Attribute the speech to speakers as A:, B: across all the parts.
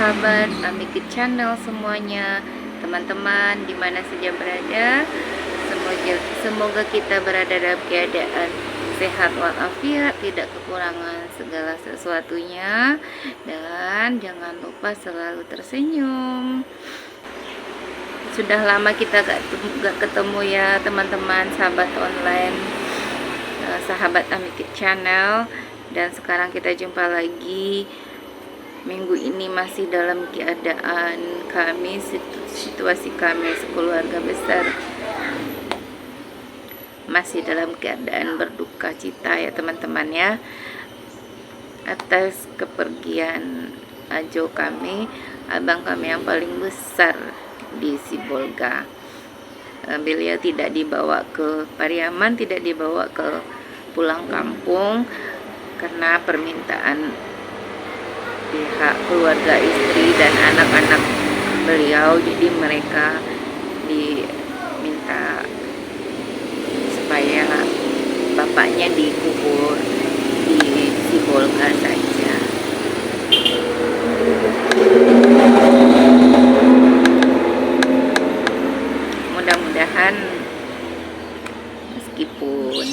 A: sahabat Amiki Channel semuanya, teman-teman dimana saja berada, semoga kita berada dalam keadaan sehat walafiat, tidak kekurangan segala sesuatunya, dan jangan lupa selalu tersenyum. Sudah lama kita gak ketemu ya teman-teman, sahabat online, sahabat Amiki Channel, dan sekarang kita jumpa lagi. Minggu ini masih dalam keadaan kami, situasi kami sekeluarga besar masih dalam keadaan berduka cita ya teman-teman ya, atas kepergian Ajo kami, abang kami yang paling besar di Sibolga. Beliau tidak dibawa ke Pariaman, tidak dibawa ke pulang kampung karena permintaan pihak keluarga istri dan anak-anak beliau. Jadi mereka diminta supaya bapaknya dikubur di Sibolga saja. Mudah-mudahan meskipun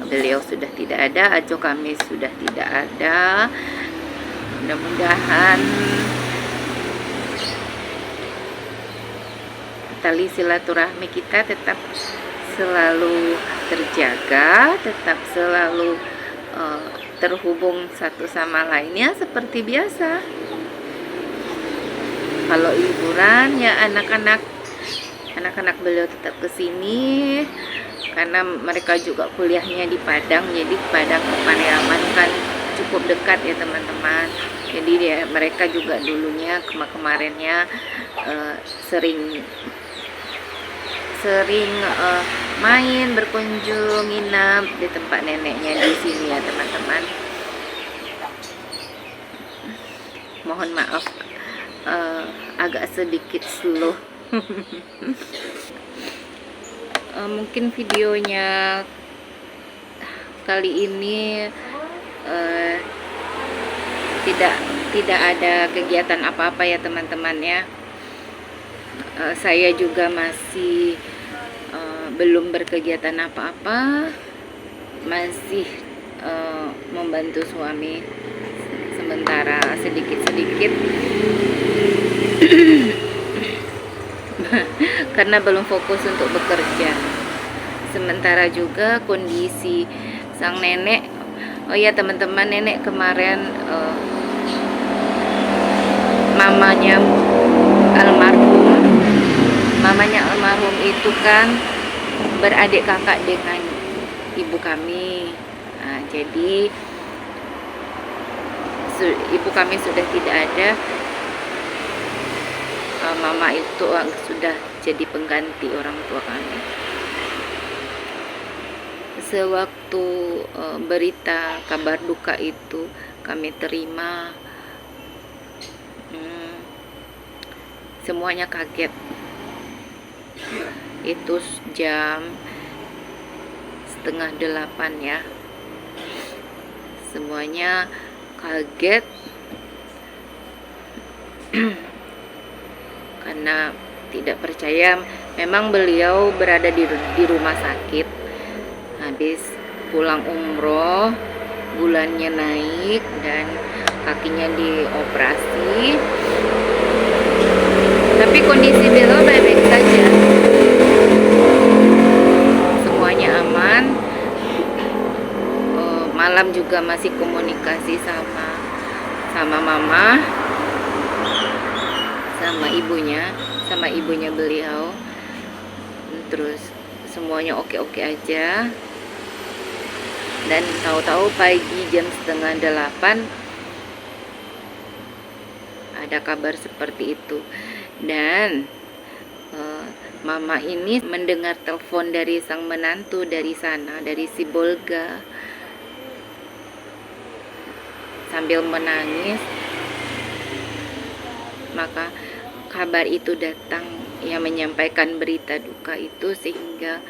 A: beliau sudah tidak ada, Ajo kami sudah tidak ada, mudah-mudahan tali silaturahmi kita tetap selalu terjaga, tetap selalu terhubung satu sama lainnya seperti biasa. Kalau liburan ya anak-anak beliau tetap kesini karena mereka juga kuliahnya di Padang, jadi Padang ke Pariaman kan cukup dekat ya teman-teman. Jadi mereka juga dulunya kemarinnya sering main, berkunjung, nginap di tempat neneknya di sini ya teman-teman. Mohon maaf agak sedikit slow. Mungkin videonya kali ini tidak ada kegiatan apa-apa ya teman-teman ya. Saya juga masih belum berkegiatan apa-apa, masih membantu suami sementara sedikit-sedikit karena belum fokus untuk bekerja. Sementara juga kondisi sang nenek, oh ya teman-teman, nenek kemarin mamanya almarhum itu kan beradik kakak dengan ibu kami. Nah, jadi ibu kami sudah tidak ada, mama itu sudah jadi pengganti orang tua kami. Sewaktu berita kabar duka itu kami terima, semuanya kaget. Itu jam 7:30 ya, semuanya kaget karena tidak percaya. Memang beliau berada di rumah sakit, habis pulang umroh, bulannya naik dan kakinya dioperasi, tapi kondisi beliau baik-baik saja, semuanya aman. Malam juga masih komunikasi sama mama, sama ibunya beliau, terus semuanya oke-oke aja. Dan tahu-tahu pagi jam 7:30 ada kabar seperti itu. Dan mama ini mendengar telepon dari sang menantu dari sana, dari Sibolga, sambil menangis. Maka kabar itu datang yang menyampaikan berita duka itu, sehingga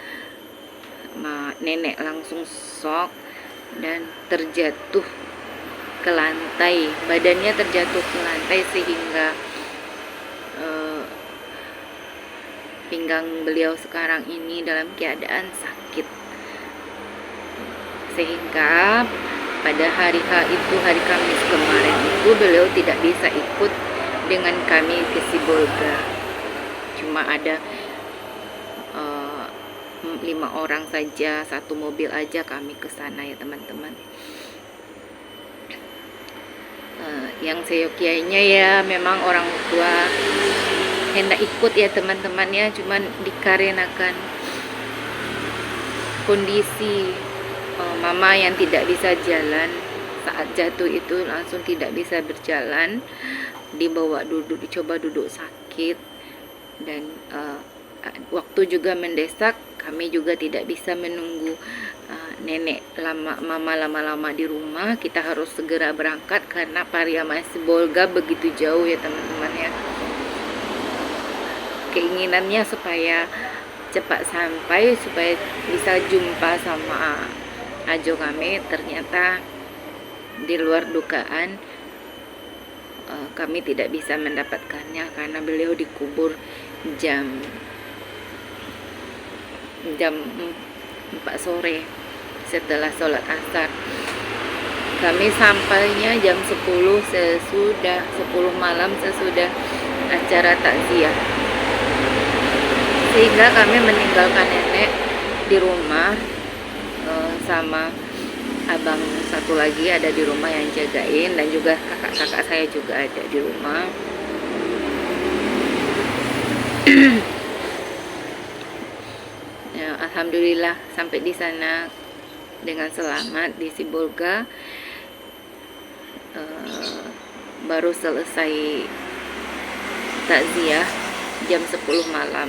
A: nenek langsung shock dan terjatuh ke lantai, badannya terjatuh ke lantai sehingga pinggang beliau sekarang ini dalam keadaan sakit, sehingga pada hari itu, hari Kamis kemarin itu, beliau tidak bisa ikut dengan kami ke Sibolga. Cuma ada 5 orang saja, 1 mobil aja kami ke sana ya teman-teman. Yang seyogianya ya memang orang tua hendak ikut ya teman-teman ya, cuman dikarenakan kondisi mama yang tidak bisa jalan saat jatuh itu, langsung tidak bisa berjalan, dibawa duduk, dicoba duduk sakit, dan waktu juga mendesak, kami juga tidak bisa menunggu mama lama-lama di rumah. Kita harus segera berangkat karena Pariaman Sibolga begitu jauh ya teman-teman ya. Keinginannya supaya cepat sampai, supaya bisa jumpa sama Ajo kami. Ternyata di luar dugaan kami tidak bisa mendapatkannya karena beliau dikubur jam 4 sore setelah sholat asar. Kami sampainya jam 10 malam sesudah acara takziah, sehingga kami meninggalkan nenek di rumah sama abang satu lagi ada di rumah yang jagain, dan juga kakak-kakak saya juga ada di rumah. Ya, alhamdulillah sampai di sana dengan selamat di Sibolga. Baru selesai takziah jam 10 malam.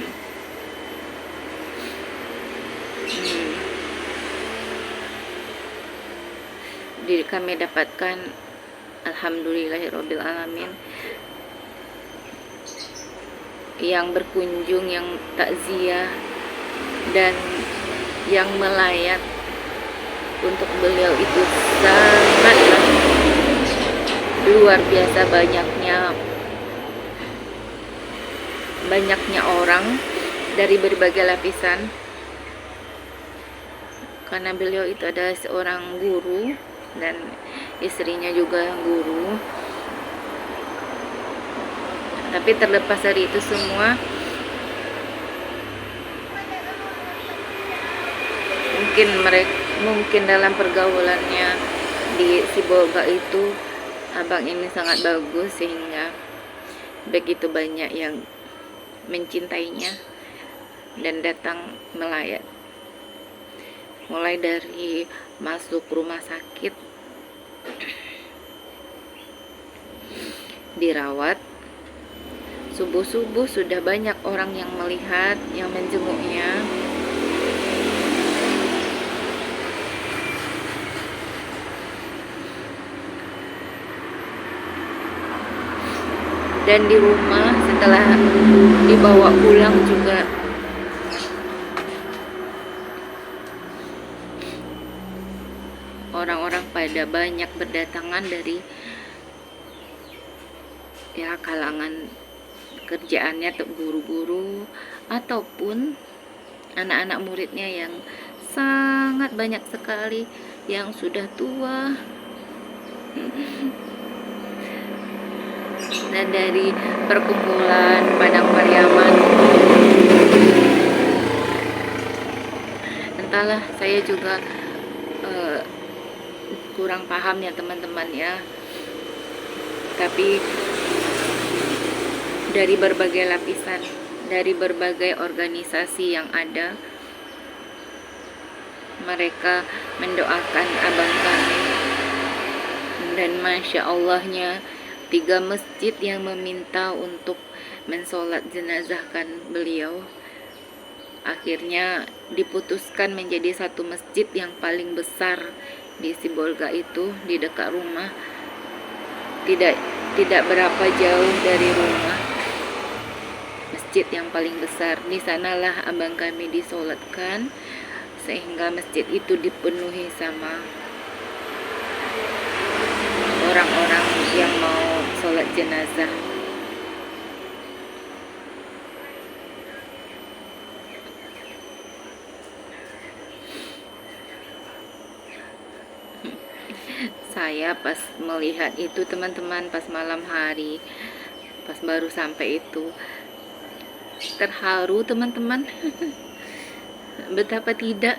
A: Kami dapatkan alhamdulillahirabbil alamin yang berkunjung, yang takziah dan yang melayat untuk beliau itu sangatlah luar biasa banyaknya orang dari berbagai lapisan, karena beliau itu adalah seorang guru dan istrinya juga guru. Tapi terlepas dari itu semua, mungkin dalam pergaulannya di Sibolga itu abang ini sangat bagus, sehingga begitu banyak yang mencintainya dan datang melayat. Mulai dari masuk rumah sakit, dirawat, subuh-subuh sudah banyak orang yang melihat, yang menjenguknya. Dan di rumah setelah dibawa pulang juga orang-orang pada banyak berdatangan dari ya kalangan kerjaannya, guru-guru ataupun anak-anak muridnya yang sangat banyak sekali yang sudah tua. Dan dari perkumpulan Padang Pariaman, entahlah, saya juga kurang paham ya teman-teman ya, tapi dari berbagai lapisan, dari berbagai organisasi yang ada, mereka mendoakan abang kami. Dan Masya Allahnya 3 masjid yang meminta untuk mensolat jenazahkan beliau, akhirnya diputuskan menjadi 1 masjid yang paling besar di Sibolga itu, di dekat rumah, tidak berapa jauh dari rumah, masjid yang paling besar. Di sanalah abang kami disolatkan, sehingga masjid itu dipenuhi sama orang-orang yang mau sholat jenazah. Saya pas melihat itu teman-teman, pas malam hari, pas baru sampai itu, terharu teman-teman. Betapa tidak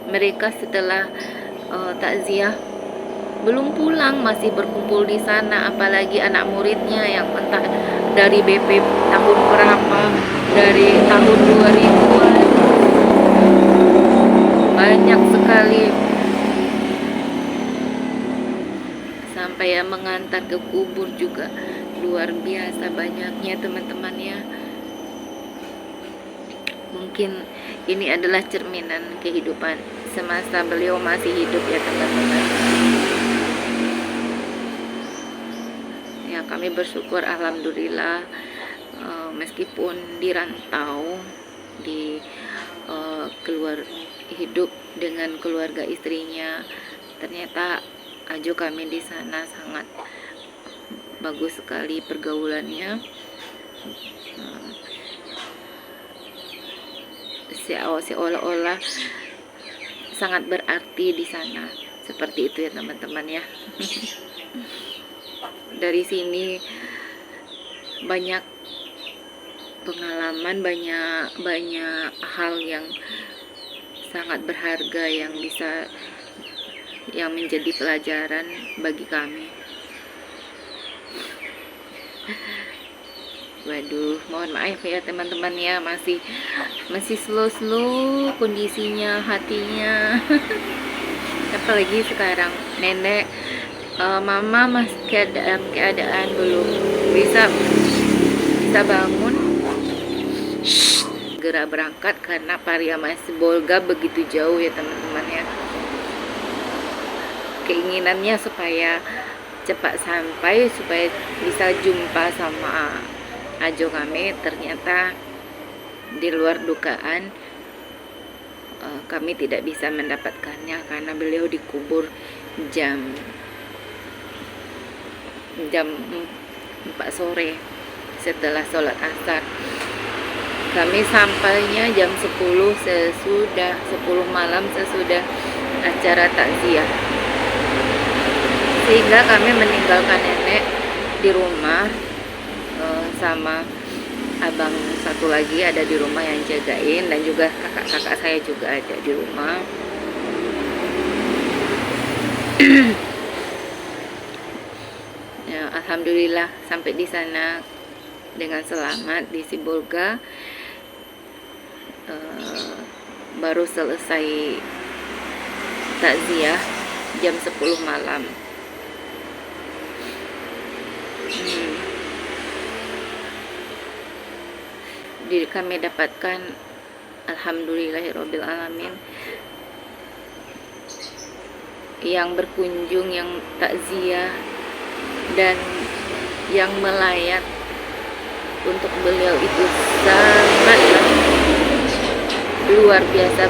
A: mereka setelah takziah belum pulang, masih berkumpul di sana, apalagi anak muridnya yang entah dari BP tahun berapa, dari tahun 2000-an, banyak sekali, sampai yang mengantar ke kubur juga luar biasa banyaknya teman-teman ya. Mungkin ini adalah cerminan kehidupan semasa beliau masih hidup ya teman-teman. Ya, kami bersyukur alhamdulillah, meskipun dirantau, di keluar hidup dengan keluarga istrinya, ternyata Ajo kami di sana sangat bagus sekali pergaulannya. Seolah-olah sangat berarti di sana, seperti itu ya teman-teman ya. Dari sini banyak pengalaman, banyak hal yang sangat berharga yang menjadi pelajaran bagi kami. Waduh, mohon maaf ya teman-teman ya, masih slow kondisinya, hatinya. Apalagi sekarang nenek, mama masih keadaan belum bisa bangun, segera berangkat karena Pariaman Sibolga begitu jauh ya teman-teman ya. Keinginannya supaya cepat sampai, supaya bisa jumpa sama Ajo kami, ternyata di luar dugaan kami tidak bisa mendapatkannya karena beliau dikubur jam 4 sore setelah sholat asar. Kami sampainya jam 10 malam sesudah acara takziah, sehingga kami meninggalkan nenek di rumah, sama abang satu lagi ada di rumah yang jagain, dan juga kakak-kakak saya juga ada di rumah. Ya, alhamdulillah sampai di sana dengan selamat di Sibolga. Baru selesai takziah jam 10 malam. Kami dapatkan alhamdulillahirabbil alamin yang berkunjung, yang takziah dan yang melayat untuk beliau itu sangatlah luar biasa.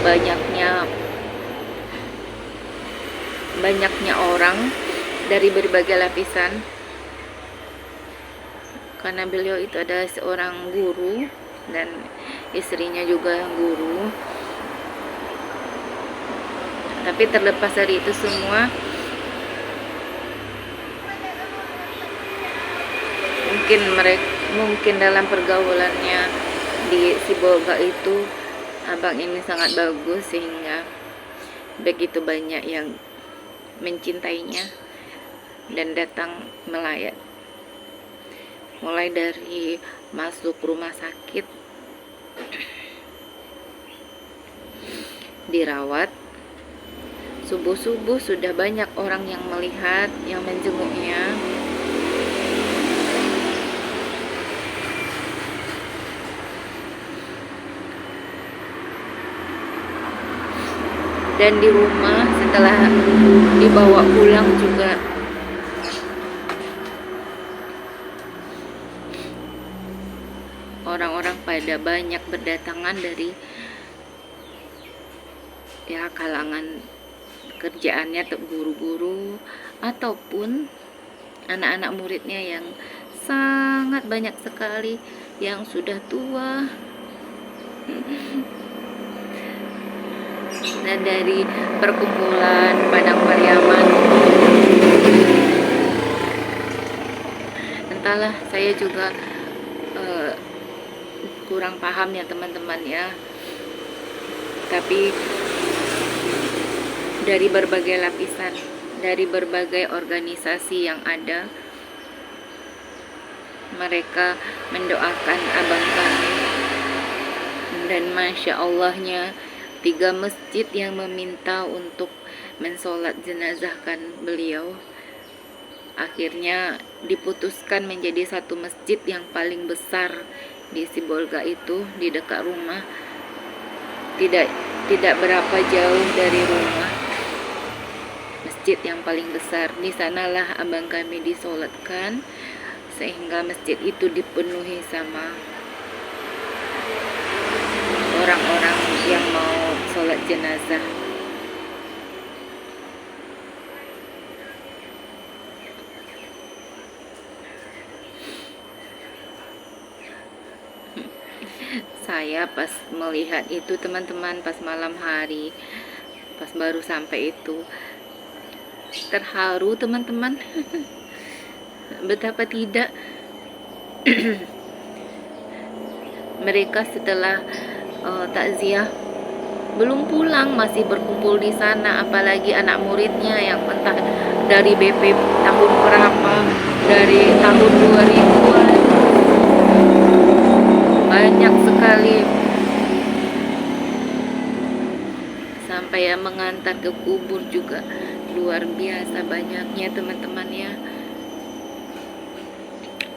A: Banyaknya orang dari berbagai lapisan, karena beliau itu adalah seorang guru dan istrinya juga guru. Tapi terlepas dari itu semua, mungkin dalam pergaulannya di Sibolga itu, abang ini sangat bagus sehingga begitu banyak yang mencintainya dan datang melayat. Mulai dari masuk rumah sakit, dirawat, subuh-subuh sudah banyak orang yang melihat, yang menjenguknya. Dan di rumah setelah dibawa pulang juga orang-orang pada banyak berdatangan dari ya kalangan pekerjaannya guru-guru ataupun anak-anak muridnya yang sangat banyak sekali yang sudah tua. Dan dari perkumpulan Padang Pariaman, entahlah, saya juga kurang paham ya teman-teman ya, tapi dari berbagai lapisan, dari berbagai organisasi yang ada, mereka mendoakan abang kami. Dan Masya Allahnya 3 masjid yang meminta untuk mensolat jenazahkan beliau akhirnya diputuskan menjadi satu masjid yang paling besar di Sibolga itu, di dekat rumah, tidak berapa jauh dari rumah, masjid yang paling besar. Di sanalah abang kami disolatkan, sehingga masjid itu dipenuhi sama orang-orang yang mau sholat jenazah. Saya pas melihat itu teman-teman, pas malam hari, pas baru sampai itu, terharu teman-teman. Betapa tidak mereka setelah takziah belum pulang, masih berkumpul di sana, apalagi anak muridnya yang entah dari BP tahun berapa, dari tahun 2000-an, banyak sekali, sampai yang mengantar ke kubur juga luar biasa banyaknya teman-teman ya.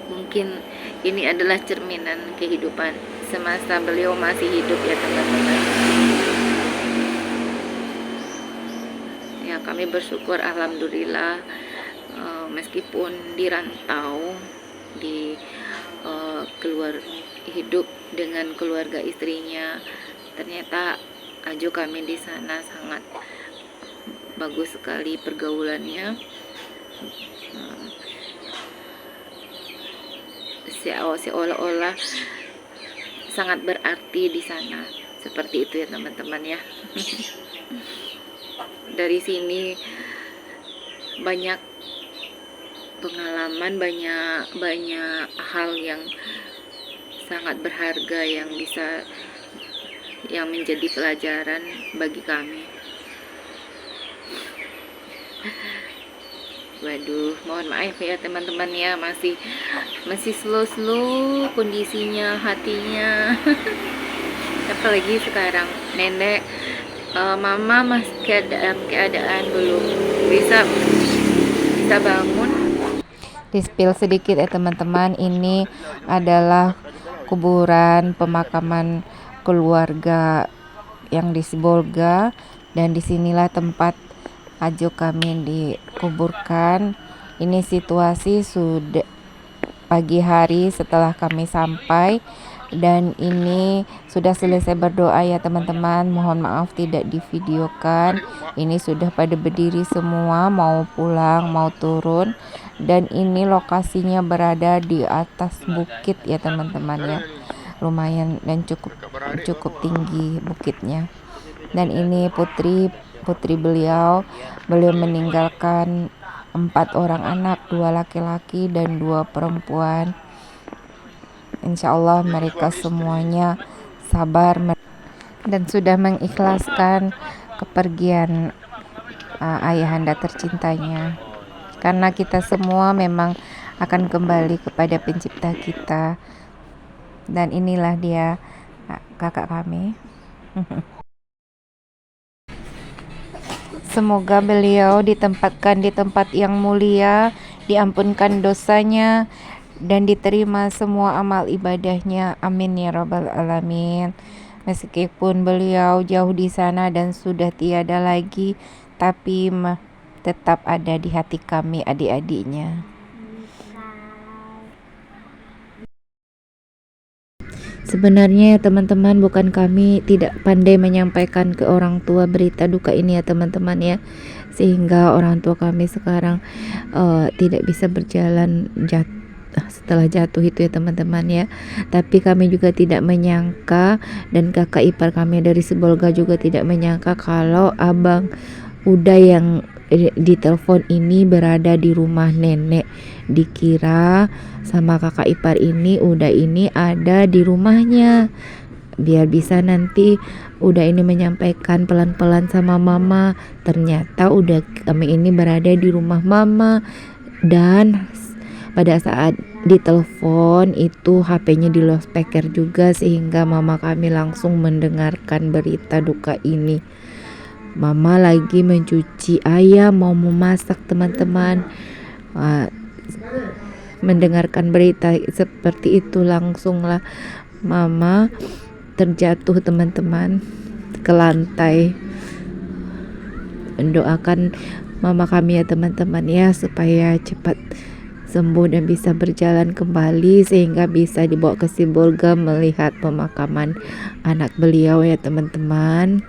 A: Mungkin ini adalah cerminan kehidupan semasa beliau masih hidup ya teman-teman. Ya, kami bersyukur alhamdulillah, meskipun dirantau, di keluar hidup dengan keluarga istrinya, ternyata Ajo kami di sana sangat bagus sekali pergaulannya. Seolah-olah sangat berarti di sana, seperti itu ya teman-teman ya. Dari sini banyak pengalaman, banyak hal yang sangat berharga yang menjadi pelajaran bagi kami. Waduh, mohon maaf ya teman-teman ya, masih slow kondisinya, hatinya. Apalagi sekarang nenek, mama masih keadaan belum bisa bangun. Di-spill sedikit ya teman-teman, ini adalah kuburan pemakaman keluarga yang di Sibolga, dan disinilah tempat Ajo kami dikuburkan. Ini situasi sudah pagi hari setelah kami sampai, dan ini sudah selesai berdoa ya teman-teman. Mohon maaf tidak divideokan. Ini sudah pada berdiri semua, mau pulang mau turun, dan ini lokasinya berada di atas bukit ya teman-teman ya, lumayan dan cukup tinggi bukitnya. Dan ini putri beliau meninggalkan 4 orang anak, 2 laki-laki dan 2 perempuan. Insya Allah mereka semuanya sabar dan sudah mengikhlaskan kepergian ayahanda tercintanya, karena kita semua memang akan kembali kepada pencipta kita. Dan inilah dia kakak kami. Semoga beliau ditempatkan di tempat yang mulia, diampunkan dosanya, dan diterima semua amal ibadahnya. Amin ya rabbal alamin. Meskipun beliau jauh di sana dan sudah tiada lagi, tapi tetap ada di hati kami adik-adiknya. Sebenarnya ya teman-teman, bukan kami tidak pandai menyampaikan ke orang tua berita duka ini ya teman-teman ya, sehingga orang tua kami sekarang tidak bisa berjalan setelah jatuh itu ya teman-teman ya. Tapi kami juga tidak menyangka, dan kakak ipar kami dari Sibolga juga tidak menyangka kalau abang Uda yang di telepon ini berada di rumah nenek. Dikira sama kakak ipar ini Uda ini ada di rumahnya, biar bisa nanti Uda ini menyampaikan pelan-pelan sama mama. Ternyata Uda kami ini berada di rumah mama, dan pada saat ditelepon itu HP-nya di loudspeaker juga, sehingga mama kami langsung mendengarkan berita duka ini. Mama lagi mencuci ayam, mau memasak teman-teman. Mendengarkan berita seperti itu langsunglah mama terjatuh teman-teman ke lantai. Mendoakan mama kami ya teman-teman ya, supaya cepat sembuh dan bisa berjalan kembali, sehingga bisa dibawa ke Sibolga melihat pemakaman anak beliau ya teman-teman.